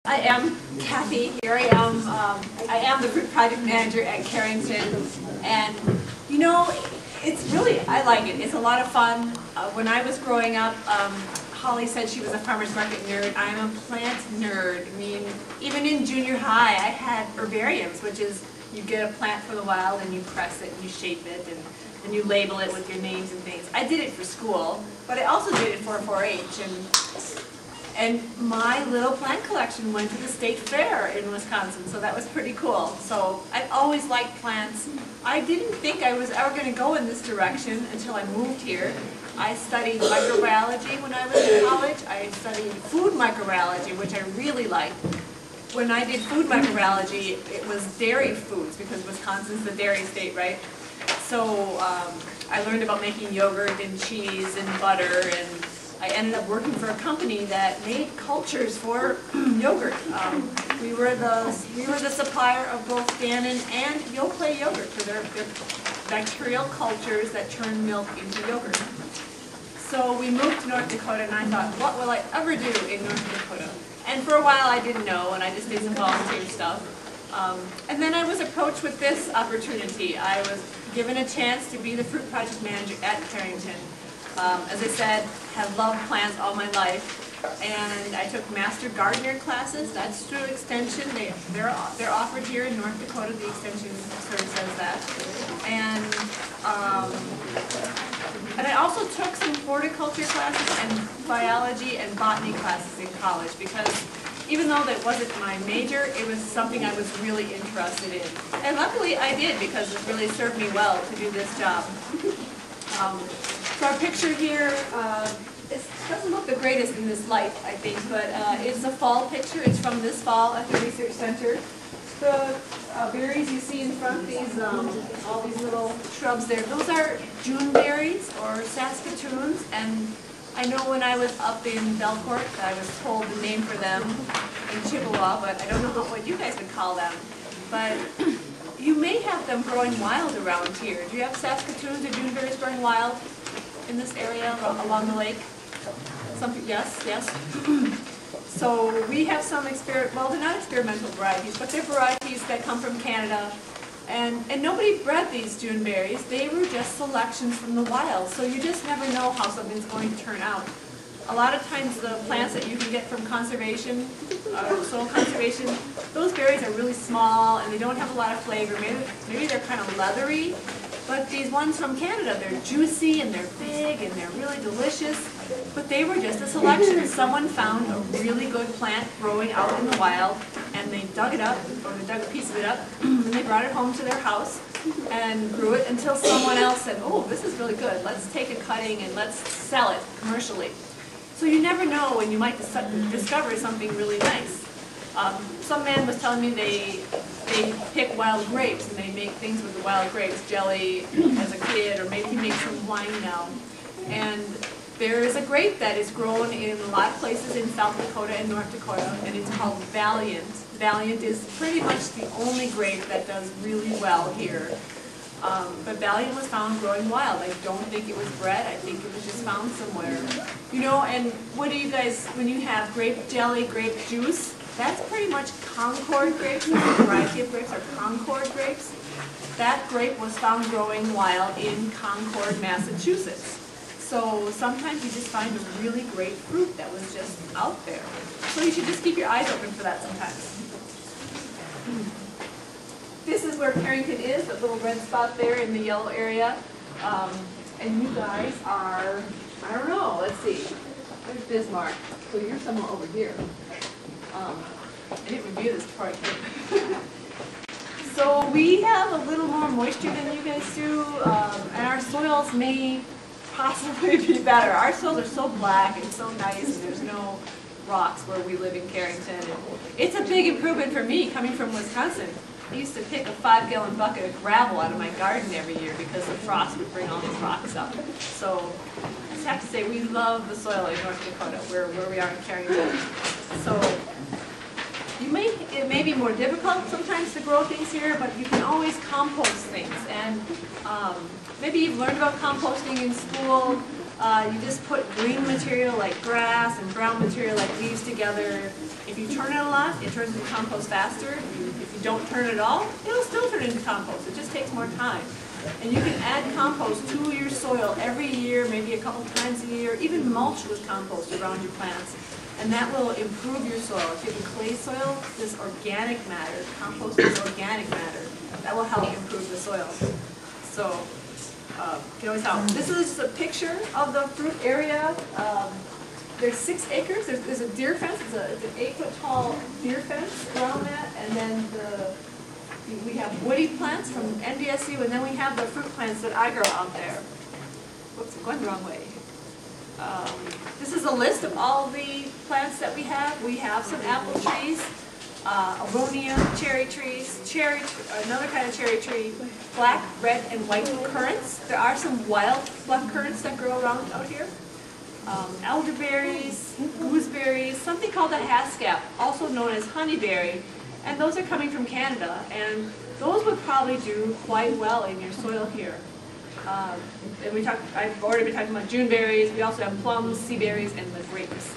I am Kathy. Here I am. I am the fruit project manager at Carrington, and you know, it's really, I like it. It's a lot of fun. When I was growing up, Holly said she was a farmer's market nerd. I'm a plant nerd. I mean, even in junior high, I had herbariums, which is you get a plant from the wild and you press it and you shape it and you label it with your names and things. I did it for school, but I also did it for 4-H. And my little plant collection went to the state fair in Wisconsin, so that was pretty cool. So I've always liked plants. I didn't think I was ever going to go in this direction until I moved here. I studied microbiology when I was in college. I studied food microbiology, which I really liked. When I did food microbiology, it was dairy foods, because Wisconsin's the dairy state, right? So I learned about making yogurt and cheese and butter, and I ended up working for a company that made cultures for yogurt. We were the supplier of both Dannon and Yoplait yogurt for their bacterial cultures that turn milk into yogurt. So we moved to North Dakota, and I thought, what will I ever do in North Dakota? And for a while I didn't know, and I just did some volunteer stuff. And then I was approached with this opportunity. I was given a chance to be the fruit project manager at Carrington. As I said, have loved plants all my life, and I took master gardener classes. That's through Extension. They're offered here in North Dakota. The Extension service says that. And I also took some horticulture classes and biology and botany classes in college, because even though that wasn't my major, it was something I was really interested in. And luckily I did, because it really served me well to do this job. So our picture here, it doesn't look the greatest in this light, I think, but it's a fall picture. It's from this fall at the Research Center. The berries you see in front, all these little shrubs there, those are June berries or Saskatoons. And I know when I was up in Belcourt, I was told the name for them in Chippewa, but I don't know what you guys would call them. But you may have them growing wild around here. Do you have Saskatoons or June berries growing wild in this area along the lake? Something, yes, yes. So we have some well, they're not experimental varieties, but they're varieties that come from Canada. And nobody bred these June berries. They were just selections from the wild. So you just never know how something's going to turn out. A lot of times the plants that you can get from conservation, soil conservation, those berries are really small and they don't have a lot of flavor. Maybe they're kind of leathery. But these ones from Canada, they're juicy and they're big and they're really delicious. But they were just a selection. Someone found a really good plant growing out in the wild, and they dug it up, or they dug a piece of it up, and they brought it home to their house and grew it until someone else said, oh, this is really good. Let's take a cutting and let's sell it commercially. So you never know when you might discover something really nice. Some man was telling me they pick wild grapes and they make things with the wild grapes, jelly as a kid, or maybe he makes some wine now. And there is a grape that is grown in a lot of places in South Dakota and North Dakota, and it's called Valiant. Valiant is pretty much the only grape that does really well here. But Valiant was found growing wild. I don't think it was bred. I think it was just found somewhere. You know, and what do you guys, when you have grape jelly, grape juice, that's pretty much Concord grapes. The variety of grapes are Concord grapes. That grape was found growing wild in Concord, Massachusetts. So sometimes you just find a really great fruit that was just out there. So you should just keep your eyes open for that sometimes. This is where Carrington is, that little red spot there in the yellow area. And you guys are, I don't know, let's see. There's Bismarck. So you're somewhere over here. I didn't review this before I came. So we have a little more moisture than you guys do, and our soils may possibly be better. Our soils are so black and so nice, and there's no rocks where we live in Carrington. And it's a big improvement for me coming from Wisconsin. I used to pick a 5-gallon bucket of gravel out of my garden every year because the frost would bring all these rocks up. So I just have to say we love the soil in North Dakota, where we are in Carrington. So it may be more difficult sometimes to grow things here, but you can always compost things. And maybe you've learned about composting in school. You just put green material like grass and brown material like leaves together. If you turn it a lot, it turns into compost faster. If you don't turn it at all, it'll still turn into compost. It just takes more time. And you can add compost to your soil every year, maybe a couple times a year, even mulch with compost around your plants. And that will improve your soil. If you have a clay soil, this organic matter, compost is organic matter. That will help improve the soil. So, you can always tell. This is a picture of the fruit area. There's 6 acres. There's a deer fence. It's an 8-foot tall deer fence around that. And then we have woody plants from NDSU, and then we have the fruit plants that I grow out there. Whoops, I'm going the wrong way. This is a list of all the plants that we have. We have some apple trees, aronia, cherry trees, another kind of cherry tree, black, red, and white currants. There are some wild black currants that grow around out here. Elderberries, gooseberries, something called a haskap, also known as honeyberry, and those are coming from Canada, and those would probably do quite well in your soil here. And I've already been talking about juneberries. We also have plums, sea berries, and the grapes.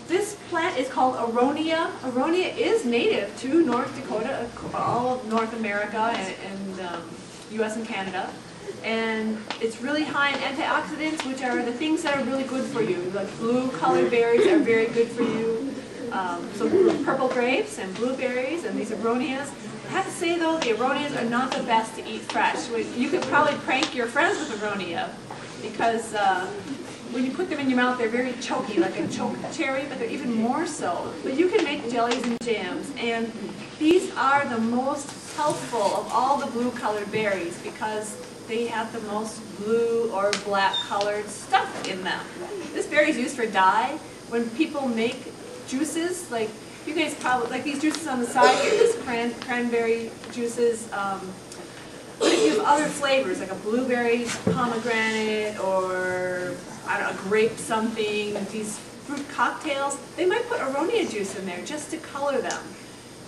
This plant is called aronia. Aronia is native to North Dakota, all of North America, and U.S. and Canada. And it's really high in antioxidants, which are the things that are really good for you. Like blue-colored berries are very good for you. So purple grapes and blueberries and these aronias. I have to say though, the aronias are not the best to eat fresh. You could probably prank your friends with aronia because when you put them in your mouth, they're very choky, like a choke cherry, but they're even more so. But you can make jellies and jams, and these are the most healthful of all the blue-colored berries because they have the most blue or black-colored stuff in them. This berry is used for dye. When people make juices, like you guys probably, like these juices on the side here, this cranberry juices, but if you have other flavors, like a blueberry pomegranate or, I don't know, a grape something, these fruit cocktails, they might put aronia juice in there just to color them.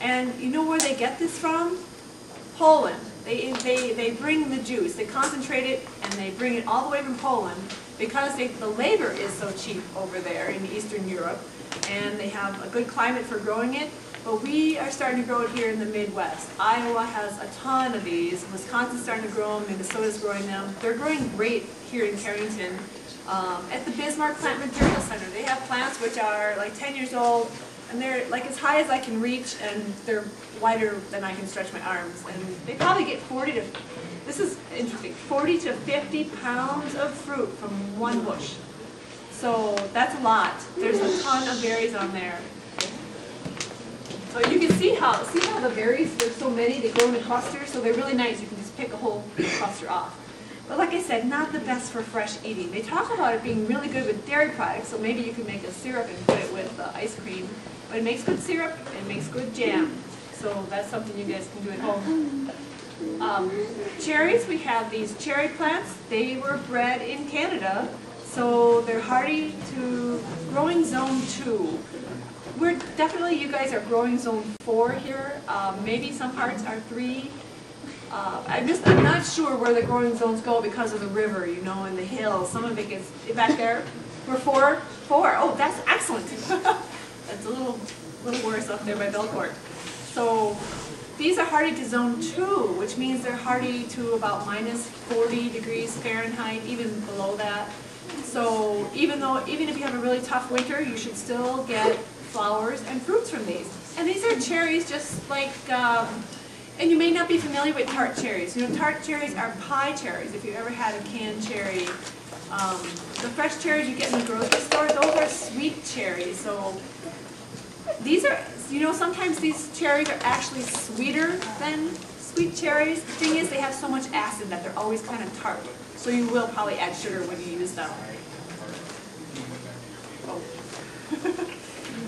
And you know where they get this from? Poland. They bring the juice, they concentrate it, and they bring it all the way from Poland because the labor is so cheap over there in Eastern Europe, and they have a good climate for growing it. But we are starting to grow it here in the Midwest. Iowa has a ton of these. Wisconsin's starting to grow them. Minnesota's growing them. They're growing great here in Carrington. At the Bismarck Plant Material Center, they have plants which are like 10 years old, and they're like as high as I can reach, and they're wider than I can stretch my arms. And they probably get 40 to 50 pounds of fruit from one bush. So that's a lot. There's a ton of berries on there. So you can see how the berries, there's so many, they grow in a cluster, so they're really nice. You can just pick a whole cluster off. But like I said, not the best for fresh eating. They talk about it being really good with dairy products, so maybe you can make a syrup and put it with ice cream. But it makes good syrup, it makes good jam. So that's something you guys can do at home. Cherries, we have these cherry plants. They were bred in Canada, so they're hardy to growing zone 2. We're definitely, you guys are growing zone 4 here. Maybe some parts are 3. I'm not sure where the growing zones go because of the river, you know, and the hills. Some of it gets back there. We're 4. Oh, that's excellent. That's a little worse up there by Belcourt. So these are hardy to zone 2, which means they're hardy to about minus 40 degrees Fahrenheit, even below that. So even if you have a really tough winter, you should still get flowers and fruits from these. And these are cherries just like, and you may not be familiar with tart cherries. You know, tart cherries are pie cherries, if you ever had a canned cherry. The fresh cherries you get in the grocery store, those are sweet cherries. So these are, you know, sometimes these cherries are actually sweeter than sweet cherries. The thing is, they have so much acid that they're always kind of tart. So you will probably add sugar when you use them. Oh.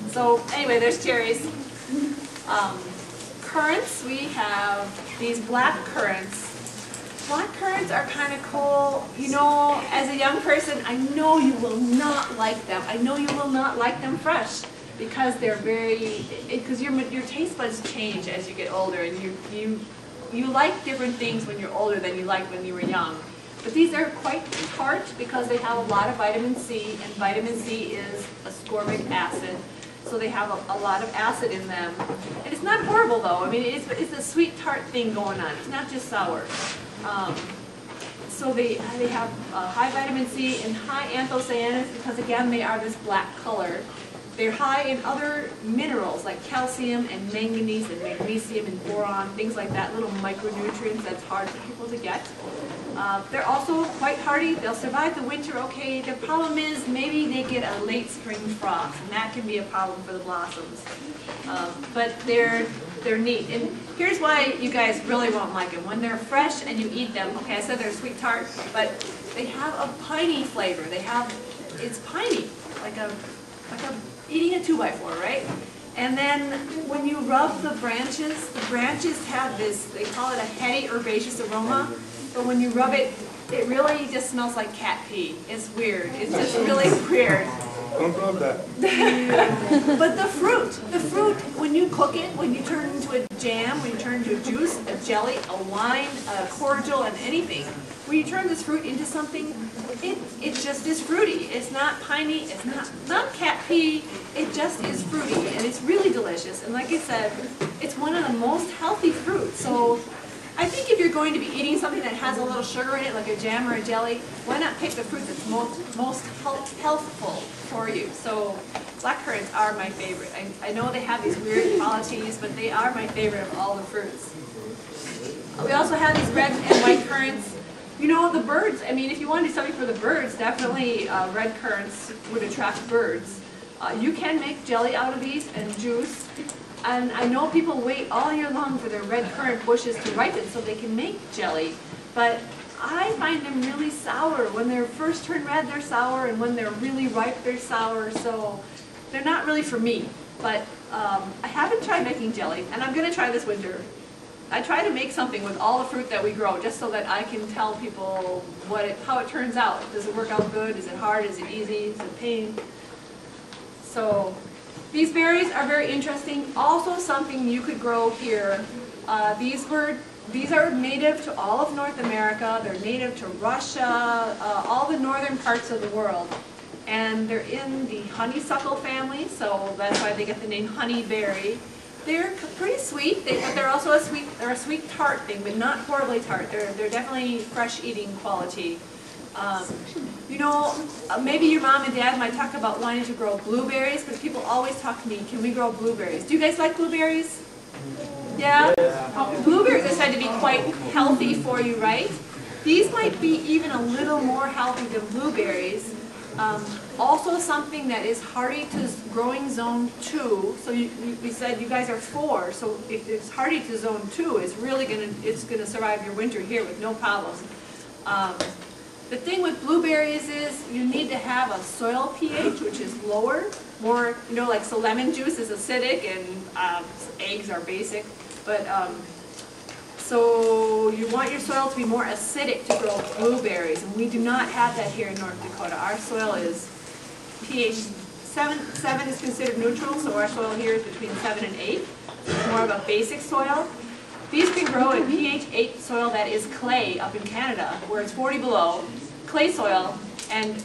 So anyway, there's cherries. Currants, we have these black currants. Black currants are kind of cool. You know, as a young person, I know you will not like them. I know you will not like them fresh because they're very, because your taste buds change as you get older, and you like different things when you're older than you liked when you were young. But these are quite tart because they have a lot of vitamin C, and vitamin C is ascorbic acid. So they have a lot of acid in them. And it's not horrible though. I mean, it's a sweet tart thing going on. It's not just sour. So they have high vitamin C and high anthocyanins because again they are this black color. They're high in other minerals like calcium and manganese and magnesium and boron, things like that, little micronutrients that's hard for people to get. They're also quite hardy. They'll survive the winter okay. The problem is maybe they get a late spring frost, and that can be a problem for the blossoms. But they're neat. And here's why you guys really won't like them. When they're fresh and you eat them, okay, I said they're sweet tart, but they have a piney flavor. It's piney, like eating a 2x4, right? And then when you rub the branches have this, they call it a heady herbaceous aroma. But when you rub it, it really just smells like cat pee. It's weird. It's just really weird. Don't rub that. But the fruit, when you cook it, when you turn it into a jam, when you turn it into a juice, a jelly, a wine, a cordial, and anything, when you turn this fruit into something, it just is fruity. It's not piney, it's not cat pee, it just is fruity, and it's really delicious. And like I said, it's one of the most healthy fruits. So I think if you're going to be eating something that has a little sugar in it, like a jam or a jelly, why not pick the fruit that's most healthful for you? So black currants are my favorite. I know they have these weird qualities, but they are my favorite of all the fruits. We also have these red and white currants. You know, the birds, I mean, if you want to do something for the birds, definitely red currants would attract birds. You can make jelly out of these and juice. And I know people wait all year long for their red currant bushes to ripen so they can make jelly. But I find them really sour. When they're first turn red, they're sour, and when they're really ripe, they're sour. So they're not really for me. But I haven't tried making jelly, and I'm going to try this winter. I try to make something with all the fruit that we grow, just so that I can tell people how it turns out. Does it work out good? Is it hard? Is it easy? Is it pain? So these berries are very interesting. Also something you could grow here. These are native to all of North America. They're native to Russia, all the northern parts of the world. And they're in the honeysuckle family, so that's why they get the name honeyberry. They're pretty sweet, but they're also a sweet tart thing, but not horribly tart. They're definitely fresh eating quality. You know, maybe your mom and dad might talk about wanting to grow blueberries, but people always talk to me, can we grow blueberries? Do you guys like blueberries? Yeah? Blueberries are said to be quite healthy for you, right? These might be even a little more healthy than blueberries. Also something that is hardy to growing zone 2. So we said you guys are 4, so if it's hardy to zone 2, it's gonna survive your winter here with no problems. The thing with blueberries is you need to have a soil pH which is lower, more, you know, like so lemon juice is acidic and eggs are basic, but so you want your soil to be more acidic to grow blueberries, and we do not have that here in North Dakota. Our soil is pH 7 is considered neutral, so our soil here is between 7 and 8. It's more of a basic soil. These can grow in pH 8 soil that is clay up in Canada, where it's 40 below, clay soil, and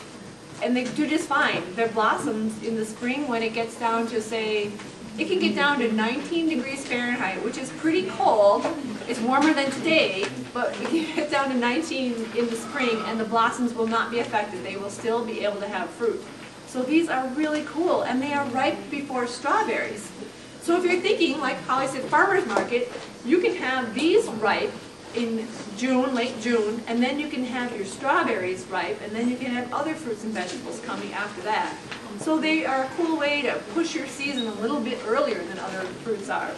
they do just fine. Their blossoms in the spring when it gets down to, say, it can get down to 19 degrees Fahrenheit, which is pretty cold. It's warmer than today, but it can get down to 19 in the spring, and the blossoms will not be affected. They will still be able to have fruit. So these are really cool, and they are ripe before strawberries. So if you're thinking, like Holly said, farmer's market, you can have these ripe in June, late June, and then you can have your strawberries ripe, and then you can have other fruits and vegetables coming after that. So they are a cool way to push your season a little bit earlier than other fruits are.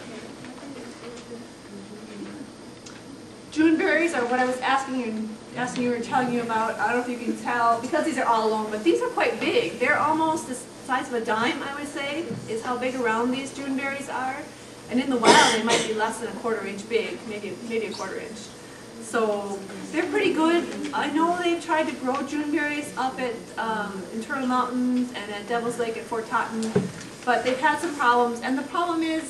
June berries are what I was asking you and telling you about. I don't know if you can tell, because these are all alone, but these are quite big. They're almost the size of a dime, I would say, is how big around these June berries are. And in the wild, they might be less than a 1/4 inch big, maybe a 1/4 inch. So they're pretty good. I know they've tried to grow June berries up at Internal Mountains and at Devil's Lake at Fort Totten, but they've had some problems. And the problem is,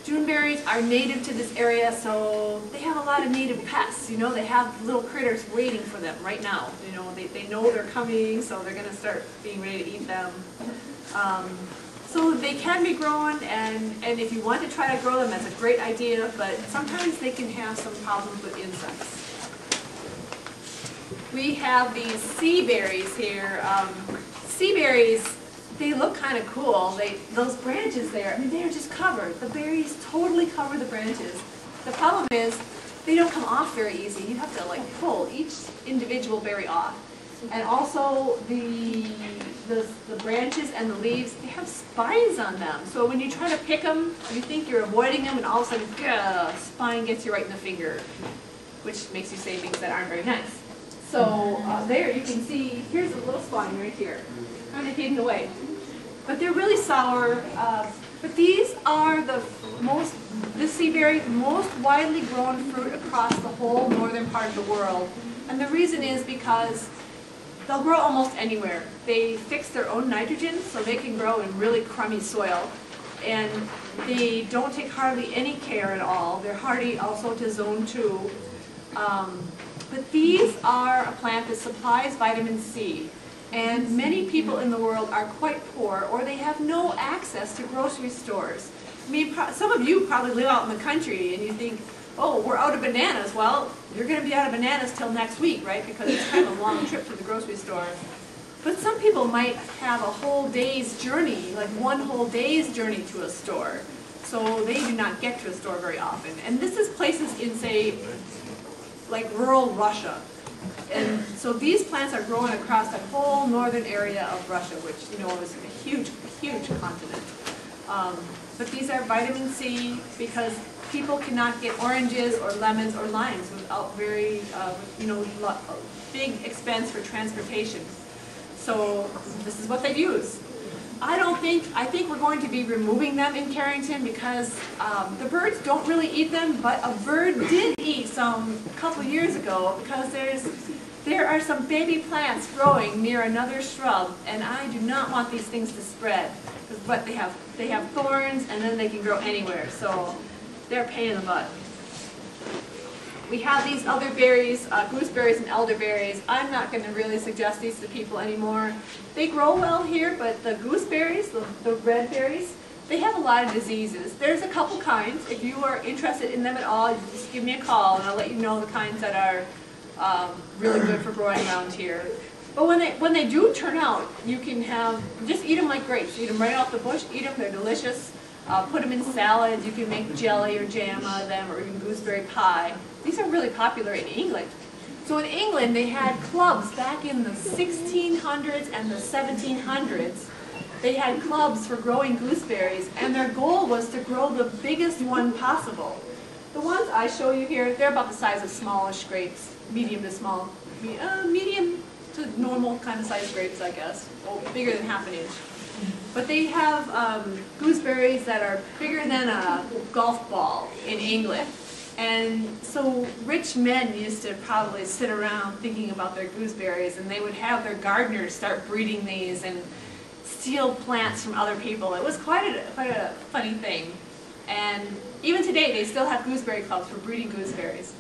Juneberries are native to this area, so they have a lot of native pests. You know, they have little critters waiting for them right now. You know, they know they're coming, so they're going to start being ready to eat them. So they can be grown, and if you want to try to grow them, that's a great idea, but sometimes they can have some problems with insects. We have these sea berries here. Sea berries, they look kind of cool. Those branches there, I mean, they're just covered. The berries totally cover the branches. The problem is they don't come off very easy. You have to like pull each individual berry off. And also the branches and the leaves, they have spines on them. So when you try to pick them, you think you're avoiding them, and all of a sudden, a spine gets you right in the finger, which makes you say things that aren't very nice. So there you can see, here's a little spine right here, kind of hidden away. But they're really sour. But these are this sea berry, most widely grown fruit across the whole northern part of the world. And the reason is because they'll grow almost anywhere. They fix their own nitrogen, so they can grow in really crummy soil. And they don't take hardly any care at all. They're hardy also to zone 2. But these are a plant that supplies vitamin C. And many people in the world are quite poor, or they have no access to grocery stores. I mean, some of you probably live out in the country and you think, oh, we're out of bananas. Well, you're going to be out of bananas till next week, right? Because it's kind of a long trip to the grocery store. But some people might have a whole day's journey, like one whole day's journey to a store. So they do not get to a store very often. And this is places in, say, like rural Russia. And so these plants are growing across the whole northern area of Russia, which, you know, is a huge, huge continent. But these are vitamin C because people cannot get oranges or lemons or limes without very, you know, big expense for transportation. So this is what they use. I think we're going to be removing them in Carrington because the birds don't really eat them, but a bird did eat some a couple years ago because there are some baby plants growing near another shrub, and I do not want these things to spread. But they have thorns, and then they can grow anywhere, so they're a pain in the butt. We have these other berries, gooseberries and elderberries. I'm not going to really suggest these to people anymore. They grow well here, but the gooseberries, the red berries, they have a lot of diseases. There's a couple kinds. If you are interested in them at all, you just give me a call and I'll let you know the kinds that are really good for growing around here. But when they do turn out, you can just eat them like grapes. Eat them right off the bush, eat them, they're delicious. Put them in salads, you can make jelly or jam out of them, or even gooseberry pie. These are really popular in England. So in England, they had clubs back in the 1600s and the 1700s. They had clubs for growing gooseberries, and their goal was to grow the biggest one possible. The ones I show you here, they're about the size of smallish grapes, medium to small, medium to normal kind of size grapes, I guess, or bigger than half an inch. But they have gooseberries that are bigger than a golf ball in England. And so rich men used to probably sit around thinking about their gooseberries, and they would have their gardeners start breeding these and steal plants from other people. It was quite a funny thing. And even today, they still have gooseberry clubs for breeding gooseberries.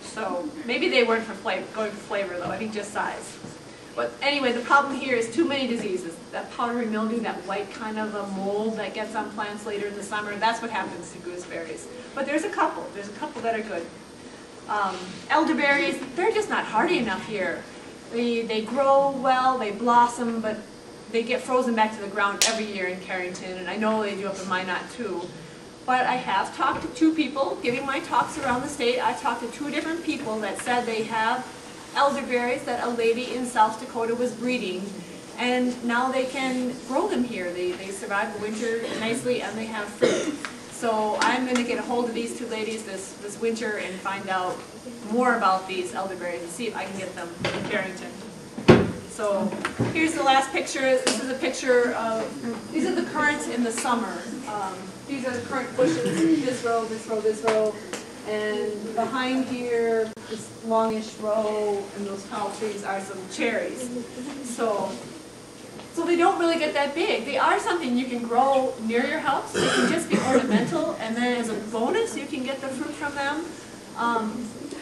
So maybe they weren't going for flavor, though. I think just size. But anyway, the problem here is too many diseases. That powdery mildew, that white kind of a mold that gets on plants later in the summer, that's what happens to gooseberries. But there's a couple that are good. Elderberries, they're just not hardy enough here. They grow well, they blossom, but they get frozen back to the ground every year in Carrington, and I know they do up in Minot too. But I have talked to 2 people giving my talks around the state. I talked to 2 different people that said they have elderberries that a lady in South Dakota was breeding, and now they can grow them here. They survive the winter nicely and they have fruit. So I'm going to get a hold of these 2 ladies this winter and find out more about these elderberries and see if I can get them in Carrington. So here's the last picture. This is a picture of, these are the currants in the summer. These are the currant bushes, this row, this row, this row. And behind here, this longish row and those tall trees are some cherries. So So they don't really get that big. They are something you can grow near your house. They can just be ornamental, and then as a bonus, you can get the fruit from them.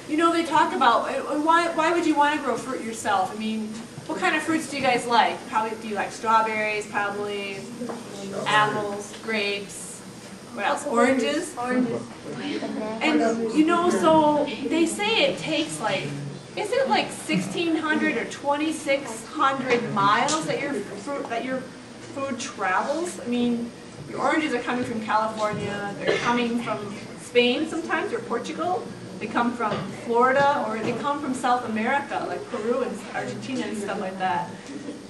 You know, they talk about why would you want to grow fruit yourself? I mean, what kind of fruits do you guys like? Probably do you like strawberries? Probably apples, grapes. What else? Oranges. Oranges. And you know, so they say it takes like. Is it like 1,600 or 2,600 miles that your food travels? I mean, your oranges are coming from California, they're coming from Spain sometimes, or Portugal. They come from Florida, or they come from South America, like Peru and Argentina and stuff like that.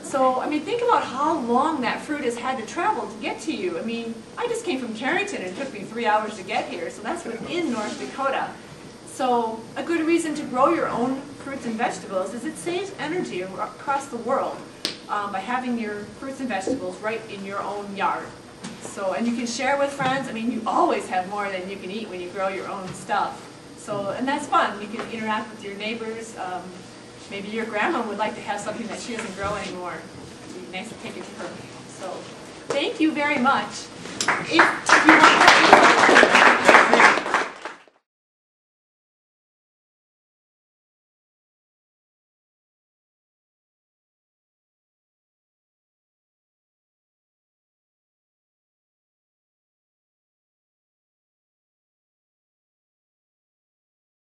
So, I mean, think about how long that fruit has had to travel to get to you. I mean, I just came from Carrington, and it took me 3 hours to get here, so that's within North Dakota. So a good reason to grow your own fruits and vegetables is it saves energy across the world by having your fruits and vegetables right in your own yard. So, and you can share with friends. I mean, you always have more than you can eat when you grow your own stuff. So, and that's fun. You can interact with your neighbors. Maybe your grandma would like to have something that she doesn't grow anymore. It'd be nice to take it to her. So, thank you very much. If you want to